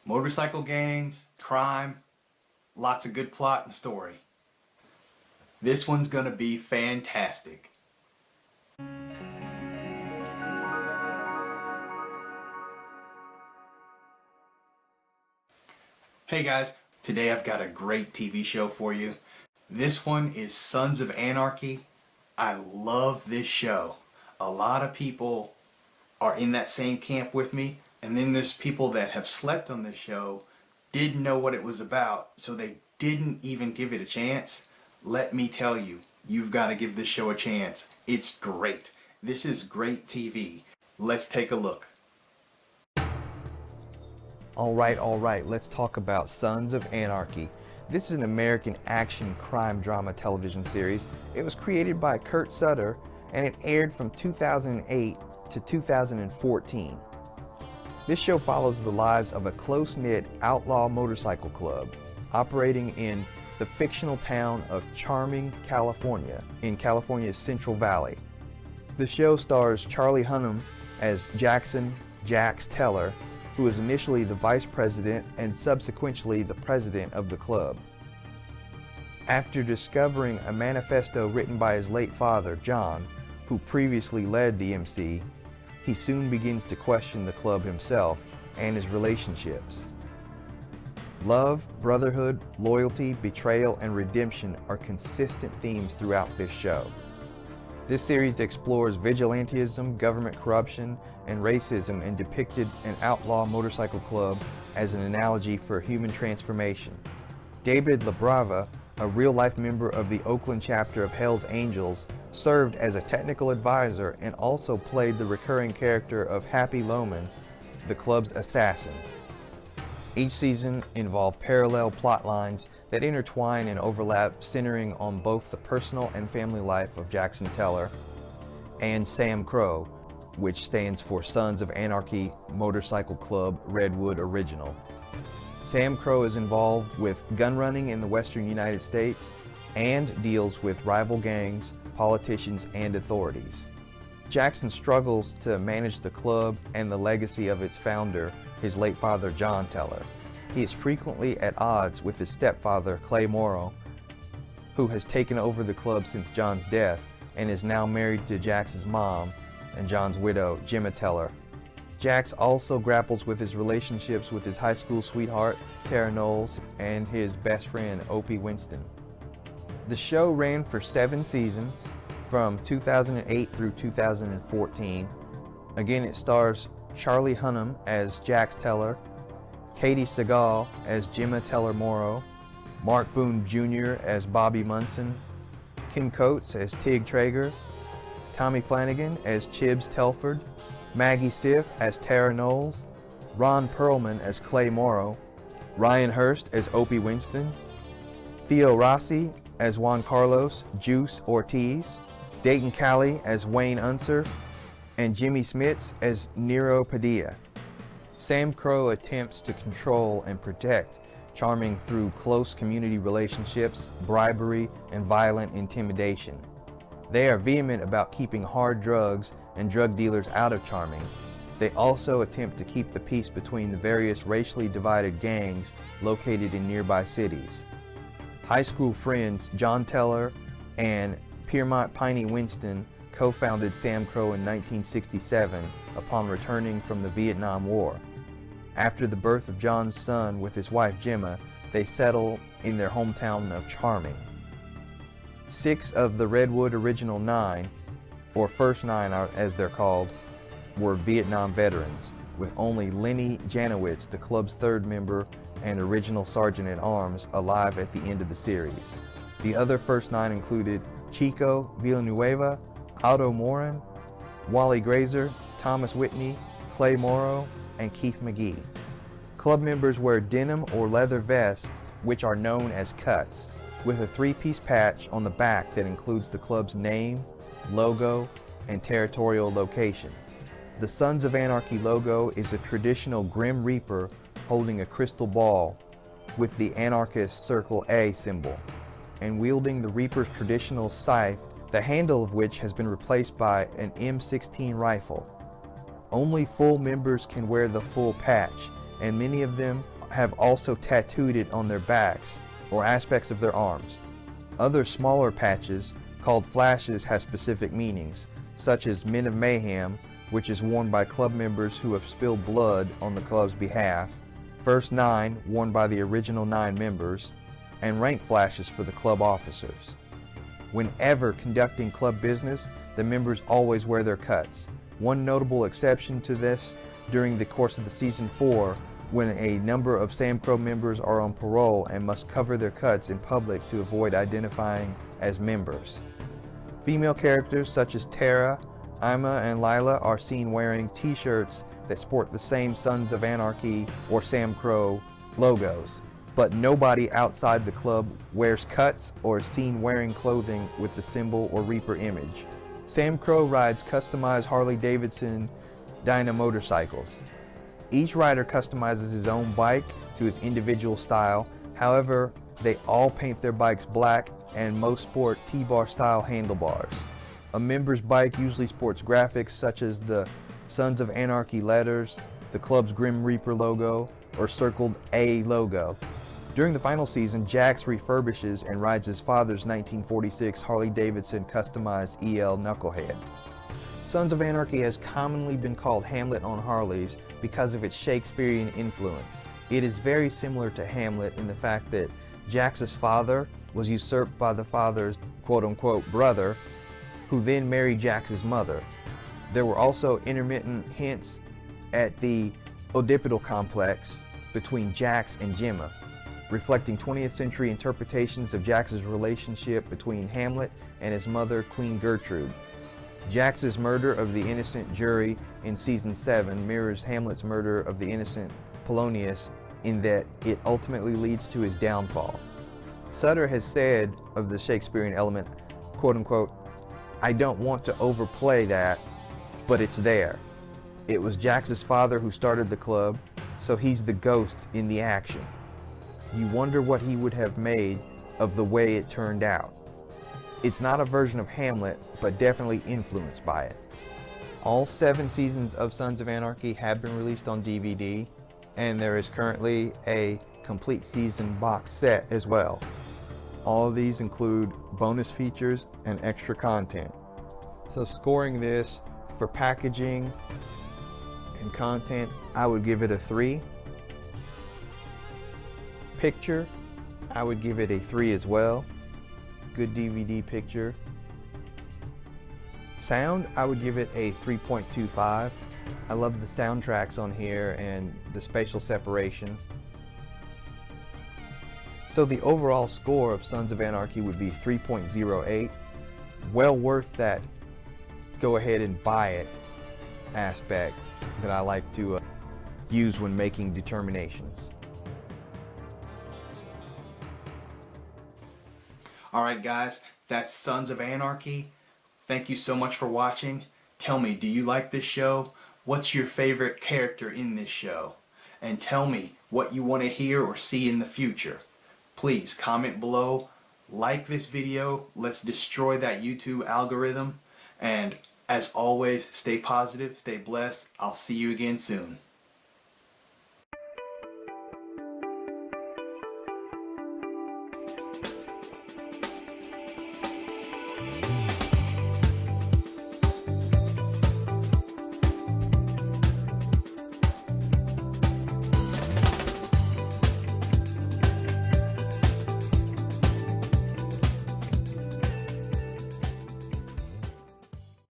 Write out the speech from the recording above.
Motorcycle gangs, crime, lots of good plot and story. This one's gonna be fantastic. Hey guys, today I've got a great TV show for you. This one is Sons of Anarchy. I love this show. A lot of people are in that same camp with me, and then there's people that have slept on this show, didn't know what it was about, so they didn't even give it a chance. Let me tell you, you've got to give this show a chance. It's great. This is great TV. Let's take a look. All right, let's talk about Sons of Anarchy. This is an American action crime drama television series. It was created by Kurt Sutter and it aired from 2008 to 2014. This show follows the lives of a close-knit outlaw motorcycle club operating in the fictional town of Charming, California, in California's Central Valley. The show stars Charlie Hunnam as Jax Teller, who is initially the vice president and subsequently the president of the club. After discovering a manifesto written by his late father, John, who previously led the MC, he soon begins to question the club himself and his relationships. Love, brotherhood, loyalty, betrayal, and redemption are consistent themes throughout this show. This series explores vigilantism, government corruption, and racism and depicted an outlaw motorcycle club as an analogy for human transformation. David LaBrava, a real-life member of the Oakland chapter of Hell's Angels, served as a technical advisor and also played the recurring character of Happy Loman, the club's assassin. Each season involved parallel plot lines that intertwine and overlap, centering on both the personal and family life of Jackson Teller and Sam Crow, which stands for Sons of Anarchy Motorcycle Club Redwood Original. Sam Crow is involved with gun running in the western United States and deals with rival gangs, politicians, and authorities. Jackson struggles to manage the club and the legacy of its founder, his late father John Teller. He is frequently at odds with his stepfather Clay Morrow, who has taken over the club since John's death and is now married to Jax's mom and John's widow, Gemma Teller. Jax also grapples with his relationships with his high school sweetheart, Tara Knowles, and his best friend, Opie Winston. The show ran for 7 seasons, from 2008 through 2014. Again, it stars Charlie Hunnam as Jax Teller, Katie Segal as Gemma Teller Morrow, Mark Boone Jr. as Bobby Munson, Kim Coates as Tig Traeger, Tommy Flanagan as Chibs Telford, Maggie Siff as Tara Knowles, Ron Perlman as Clay Morrow, Ryan Hurst as Opie Winston, Theo Rossi as Juan Carlos Juice Ortiz, Dayton Cali as Wayne Unser, and Jimmy Smits as Nero Padilla. Sam Crow attempts to control and protect Charming through close community relationships, bribery, and violent intimidation. They are vehement about keeping hard drugs and drug dealers out of Charming. They also attempt to keep the peace between the various racially divided gangs located in nearby cities. High school friends John Teller and Piermont Piney Winston co-founded Sam Crow in 1967 upon returning from the Vietnam War. After the birth of John's son with his wife Gemma, they settle in their hometown of Charming. 6 of the Redwood Original 9, or First 9 as they're called, were Vietnam veterans, with only Lenny Janowitz, the club's 3rd member and original sergeant-at-arms, alive at the end of the series. The other First 9 included Chico Villanueva, Otto Morin, Wally Grazer, Thomas Whitney, Clay Morrow, and Keith McGee. Club members wear denim or leather vests, which are known as cuts, with a 3-piece patch on the back that includes the club's name, logo, and territorial location. The Sons of Anarchy logo is a traditional Grim Reaper holding a crystal ball with the anarchist circle A symbol, and wielding the Reaper's traditional scythe, the handle of which has been replaced by an M16 rifle. Only full members can wear the full patch, and many of them have also tattooed it on their backs or aspects of their arms. Other smaller patches, called flashes, have specific meanings, such as Men of Mayhem, which is worn by club members who have spilled blood on the club's behalf, First Nine, worn by the original 9 members, and rank flashes for the club officers. Whenever conducting club business, the members always wear their cuts. One notable exception to this during the course of the season 4, when a number of Sam Crow members are on parole and must cover their cuts in public to avoid identifying as members. Female characters such as Tara, Ima, and Lila are seen wearing t-shirts that sport the same Sons of Anarchy or Sam Crow logos, but nobody outside the club wears cuts or is seen wearing clothing with the symbol or Reaper image. Sam Crow rides customized Harley-Davidson Dyna motorcycles. Each rider customizes his own bike to his individual style. However, they all paint their bikes black and most sport T-bar style handlebars. A member's bike usually sports graphics such as the Sons of Anarchy letters, the club's Grim Reaper logo, or circled A logo. During the final season, Jax refurbishes and rides his father's 1946 Harley-Davidson customized EL Knucklehead. Sons of Anarchy has commonly been called Hamlet on Harleys because of its Shakespearean influence. It is very similar to Hamlet in the fact that Jax's father was usurped by the father's quote-unquote brother, who then married Jax's mother. There were also intermittent hints at the Oedipal complex between Jax and Gemma, reflecting 20th century interpretations of Jax's relationship between Hamlet and his mother, Queen Gertrude. Jax's murder of the innocent jury in season 7 mirrors Hamlet's murder of the innocent Polonius in that it ultimately leads to his downfall. Sutter has said of the Shakespearean element, quote-unquote, "I don't want to overplay that, but it's there. It was Jax's father who started the club, so he's the ghost in the action. You wonder what he would have made of the way it turned out." It's not a version of Hamlet, but definitely influenced by it. All 7 seasons of Sons of Anarchy have been released on DVD, and there is currently a complete season box set as well. All of these include bonus features and extra content. So scoring this for packaging and content, I would give it a 3. Picture, I would give it a 3 as well. Good DVD picture. Sound, I would give it a 3.25. I love the soundtracks on here and the spatial separation. So the overall score of Sons of Anarchy would be 3.08. Well worth that go ahead and buy it aspect that I like to use when making determinations. Alright guys, that's Sons of Anarchy. Thank you so much for watching. Tell me, do you like this show? What's your favorite character in this show? And tell me what you want to hear or see in the future. Please comment below, like this video, let's destroy that YouTube algorithm, and as always, stay positive, stay blessed. I'll see you again soon.